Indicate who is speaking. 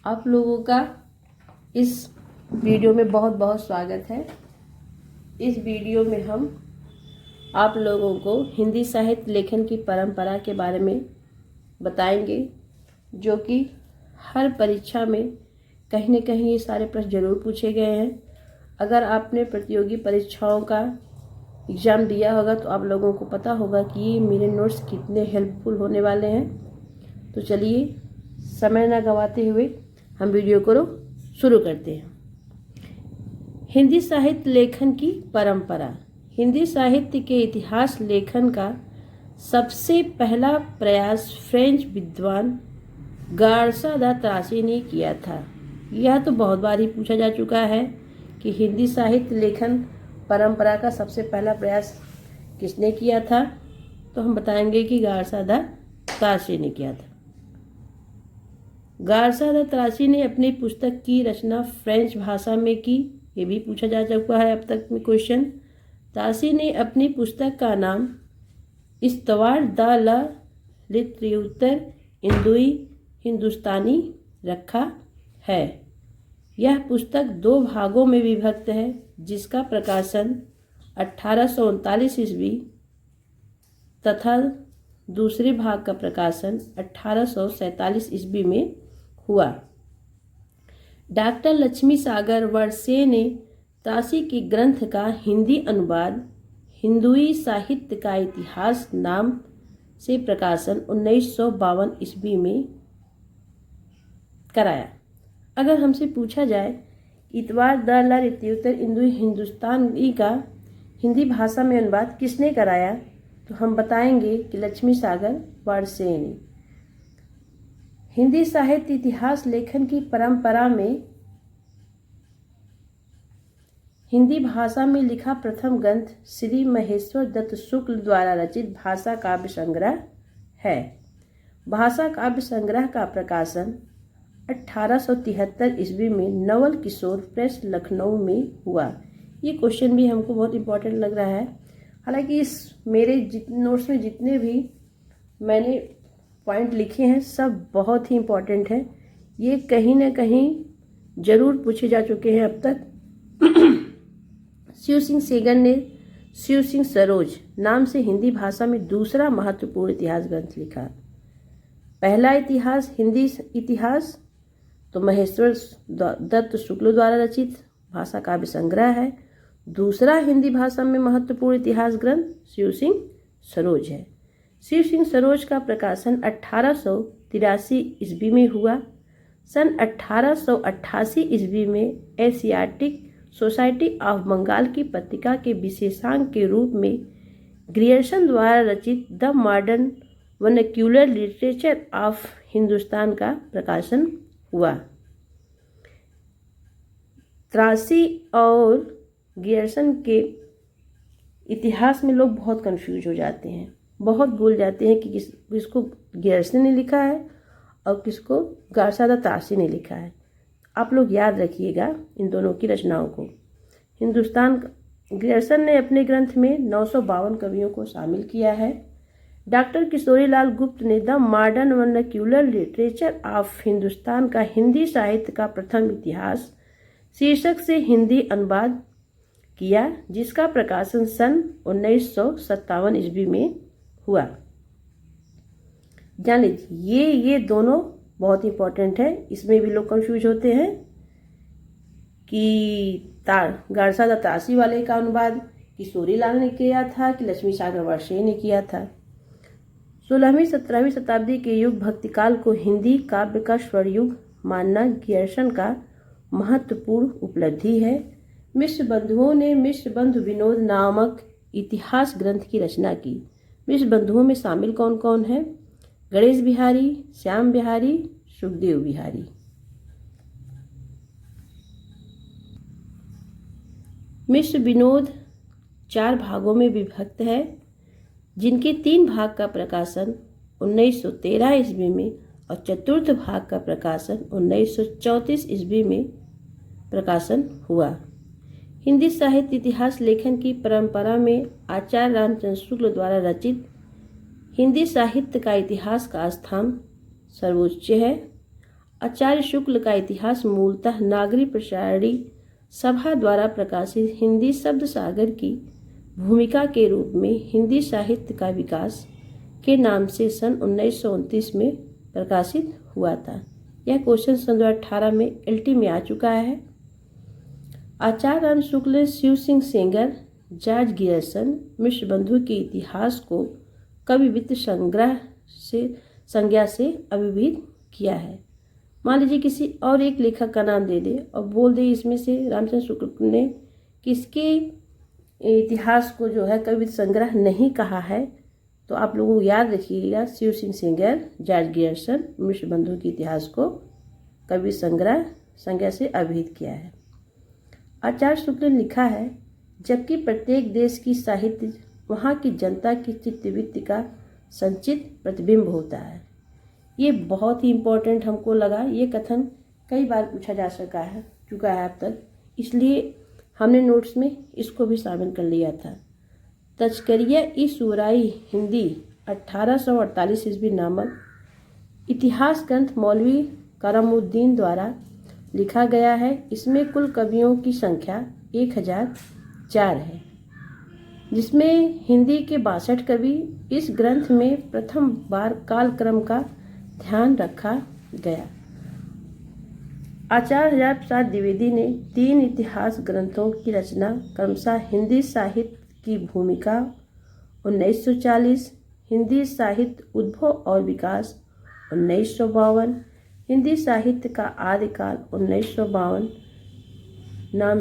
Speaker 1: आप लोगों का इस वीडियो में बहुत बहुत स्वागत है। इस वीडियो में हम आप लोगों को हिंदी साहित्य लेखन की परंपरा के बारे में बताएंगे, जो कि हर परीक्षा में कहीं न कहीं ये सारे प्रश्न जरूर पूछे गए हैं। अगर आपने प्रतियोगी परीक्षाओं का एग्ज़ाम दिया होगा तो आप लोगों को पता होगा कि ये मेरे नोट्स कितने हेल्पफुल होने वाले हैं। तो चलिए समय ना गंवाते हुए हम वीडियो को शुरू करते हैं। हिंदी साहित्य लेखन की परंपरा। हिंदी साहित्य के इतिहास लेखन का सबसे पहला प्रयास फ्रेंच विद्वान गार्सा दा त्रासी ने किया था। यह तो बहुत बार ही पूछा जा चुका है कि हिंदी साहित्य लेखन परंपरा का सबसे पहला प्रयास किसने किया था, तो हम बताएंगे कि गार्सा दा त्रासी ने किया था। गार्सा दा त्रासी ने अपनी पुस्तक की रचना फ्रेंच भाषा में की। ये भी पूछा जा चुका है अब तक में क्वेश्चन। त्रासी ने अपनी पुस्तक का नाम इस्तवार द ला लिटरेचर इंदुई हिंदुस्तानी रखा है। यह पुस्तक 2 भागों में विभक्त है, जिसका प्रकाशन 1839 ईस्वी तथा दूसरे भाग का प्रकाशन 1847 ईस्वी में हुआ। डॉक्टर लक्ष्मी सागर वर्षे ने त्रासी के ग्रंथ का हिंदी अनुवाद हिंदुई साहित्य का इतिहास नाम से प्रकाशन 1952 ईस्वी में कराया। अगर हमसे पूछा जाए इतवार द ला लिटरेचर इंदुई हिंदुस्तानी का हिंदी भाषा में अनुवाद किसने कराया, तो हम बताएंगे कि लक्ष्मी सागर वर्षे ने। हिंदी साहित्य इतिहास लेखन की परंपरा में हिंदी भाषा में लिखा प्रथम ग्रंथ श्री महेश्वर दत्त शुक्ल द्वारा रचित भाषा काव्य संग्रह है। भाषा काव्य संग्रह का प्रकाशन 1873 ईस्वी में नवल किशोर प्रेस लखनऊ में हुआ। ये क्वेश्चन भी हमको बहुत इम्पोर्टेंट लग रहा है। हालांकि इस मेरे नोट्स में जितने भी मैंने पॉइंट लिखे हैं सब बहुत ही इम्पोर्टेंट है। ये कहीं ना कहीं जरूर पूछे जा चुके हैं अब तक। शिव सिंह सेगन ने शिव सिंह सरोज नाम से हिंदी भाषा में दूसरा महत्वपूर्ण इतिहास ग्रंथ लिखा। पहला इतिहास हिंदी इतिहास तो महेश्वर दत्त शुक्ल द्वारा रचित भाषा काव्य संग्रह है। दूसरा हिंदी भाषा में महत्वपूर्ण इतिहास ग्रंथ शिव सिंह सरोज है। शिव सिंह सरोज का प्रकाशन 1883 ईस्वी में हुआ। सन 1888 ईस्वी में एशियाटिक सोसाइटी ऑफ बंगाल की पत्रिका के विशेषांक के रूप में ग्रियर्सन द्वारा रचित the modern vernacular literature of Hindustan का प्रकाशन हुआ। त्रासी और ग्रियर्सन के इतिहास में लोग बहुत कंफ्यूज हो जाते हैं, बहुत भूल जाते हैं कि किसको ग्रियर्सन ने लिखा है और किसको गार्सा दा त्रासी ने लिखा है। आप लोग याद रखिएगा इन दोनों की रचनाओं को। ग्रियर्सन ने अपने ग्रंथ में 952 कवियों को शामिल किया है। डॉक्टर किशोरीलाल गुप्त ने the modern vernacular literature of Hindustan का हिंदी साहित्य का प्रथम इतिहास शीर्षक से हिंदी अनुवाद किया, जिसका प्रकाशन सन 1957 ईस्वी में हुआ। जान लीजिए ये दोनों बहुत इंपॉर्टेंट है। इसमें भी लोग कंफ्यूज होते हैं कि गार्सा दा त्रासी वाले का अनुवाद किशोरीलाल ने किया था कि लक्ष्मी सागर वर्षे ने किया था। 16वीं 17वीं शताब्दी के युग भक्तिकाल को हिंदी काव्य का स्वरयुग मानना ग्रियर्सन का महत्वपूर्ण उपलब्धि है। मिश्र बंधुओं ने मिश्र बंधु विनोद नामक इतिहास ग्रंथ की रचना की। मिश्र बंधुओं में शामिल कौन कौन है? गणेश बिहारी, श्याम बिहारी, सुखदेव बिहारी। मिश्र विनोद 4 भागों में विभक्त है, जिनके 3 भाग का प्रकाशन 1913 ईस्वी में और चतुर्थ भाग का प्रकाशन 1934 ईस्वी में प्रकाशन हुआ। हिंदी साहित्य इतिहास लेखन की परंपरा में आचार्य रामचंद्र शुक्ल द्वारा रचित हिंदी साहित्य का इतिहास का स्थान सर्वोच्च है। आचार्य शुक्ल का इतिहास मूलतः नागरी प्रसारणी सभा द्वारा प्रकाशित हिंदी शब्द सागर की भूमिका के रूप में हिंदी साहित्य का विकास के नाम से सन 1929 में प्रकाशित हुआ था। यह क्वेश्चन सन 2018 में LT में आ चुका है। आचार्य राम शुक्ल ने शिव सिंह सेंगर, जॉर्ज गियर्सन, मिश्र बंधु के इतिहास को कवि वित्त संज्ञा से अभिहित किया है। मान लीजिए किसी और एक लेखक का नाम दे दे और बोल दे इसमें से रामचंद्र शुक्ल ने किसके इतिहास को जो है कवि वित्त संग्रह नहीं कहा है, तो आप लोगों को याद रखिएगा शिव सिंह सेंगर, जॉर्ज गियर्सन, मिश्र बंधु के इतिहास को कवि संग्रह संज्ञा से अभिहित किया है। आचार्य शुक्ल ने लिखा है, जबकि प्रत्येक देश की साहित्य वहाँ की जनता की चित्तवृत्ति का संचित प्रतिबिंब होता है। ये बहुत ही इम्पोर्टेंट हमको लगा। ये कथन कई बार पूछा जा चुका है अब तक, इसलिए हमने नोट्स में इसको भी शामिल कर लिया था। तज़किरा-ए-शूरा-ए हिंदी 1848 ईस्वी नामक इतिहास ग्रंथ मौलवी करमुद्दीन द्वारा लिखा गया है। इसमें कुल कवियों की संख्या 1004 है, जिसमें हिंदी के 62 कवि। इस ग्रंथ में प्रथम बार कालक्रम का ध्यान रखा गया। आचार्य हजारी प्रसाद द्विवेदी ने 3 इतिहास ग्रंथों की रचना क्रमशः हिंदी साहित्य की भूमिका 1940, हिंदी साहित्य उद्भव और विकास 1952, हिंदी साहित्य का आदिकाल 1952 नाम